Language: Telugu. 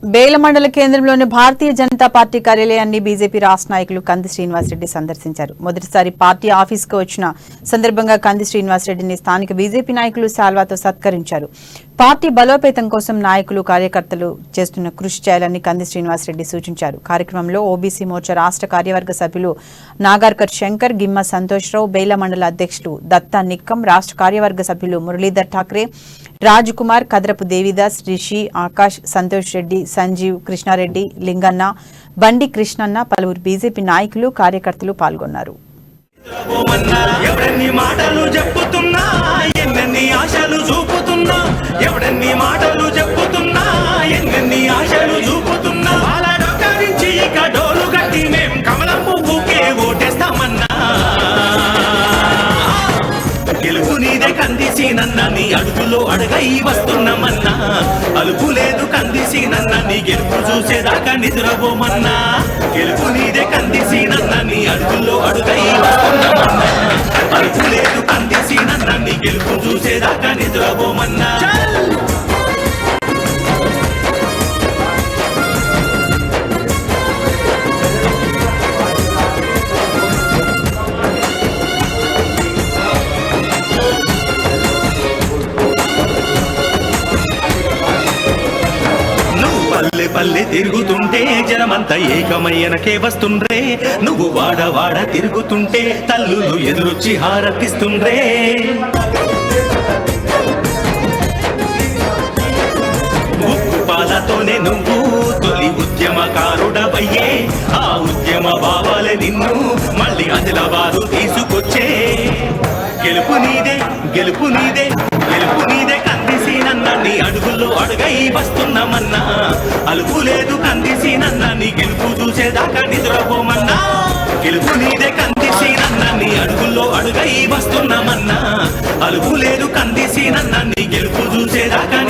బేల మండల కేంద్రంలోని భారతీయ జనతా పార్టీ కార్యాలయాన్ని బీజేపీ రాష్ట్ర నాయకులు కంది శ్రీనివాసరెడ్డి సందర్శించారు. మొదటిసారి పార్టీ ఆఫీస్కు వచ్చిన సందర్భంగా కంది శ్రీనివాసరెడ్డిని స్థానిక బీజేపీ నాయకులు శాల్వాతో సత్కరించారు. పార్టీ బలోపేతం కోసం నాయకులు కార్యకర్తలు చేస్తున్న కృషి చేయాలని కంది శ్రీనివాసరెడ్డి సూచించారు. కార్యక్రమంలో ఓబీసీ మోర్చా రాష్ట్ర కార్యవర్గ సభ్యులు నాగార్కర్ శంకర్, గిమ్మ సంతోష్రావు, బేల మండల అధ్యక్షులు దత్తా నిక్కం, రాష్ట్ర కార్యవర్గ సభ్యులు మురళీధర్ ఠాక్రే, రాజ్కుమార్, కదరపు దేవిదాస్, రిషి, ఆకాష్, సంతోష్ రెడ్డి, సంజీవ్, కృష్ణారెడ్డి, లింగన్న, బండి కృష్ణన్న, పలువురు బీజేపీ నాయకులు కార్యకర్తలు పాల్గొన్నారు. కందిసీనన్నని అడుగులో అడగై వస్తున్నామన్నా, అలుపు లేదు కందిసీనన్నని గెలుపు చూసేదాకా నిద్రపోమన్నా. గెలుపు నీదే కందిసీనన్నని అడుగులో అడుగై వస్తున్నామన్నా, అలుపు లేదు కందిసీనన్నని గెలుపు చూసేదాకా నిద్రపోమన్నా. పల్లె తిరుగుతుంటే జనమంతా ఏకమయ్యనకే వస్తుండ్రే, నువ్వు వాడ తిరుగుతుంటే తల్లులు ఎదురొచ్చి హారతిస్తుండ్రే. ఉక్కు పాలతోనే నువ్వు తొలి ఉద్యమకారుడవయ్యే, ఆ ఉద్యమ భావాలే నిన్ను మళ్ళీ ఆదిలాబాదు తీసుకొచ్చే. గెలుపు నీదే గెలుపు నీదే గెలుపు నీదే కందిసీనన్నని అడుగుల్లో అడుగై వస్తున్నామన్నా, అలుపు లేదు కందిసీనన్నని గెలుపు చూసేదాకా నిద్రపోమన్నా. గెలుపు నీదే కందిసీనన్నని అడుగుల్లో అడుగై వస్తున్నామన్నా, అలుపు లేదు కందిసీనన్నని గెలుపు చూసేదాకా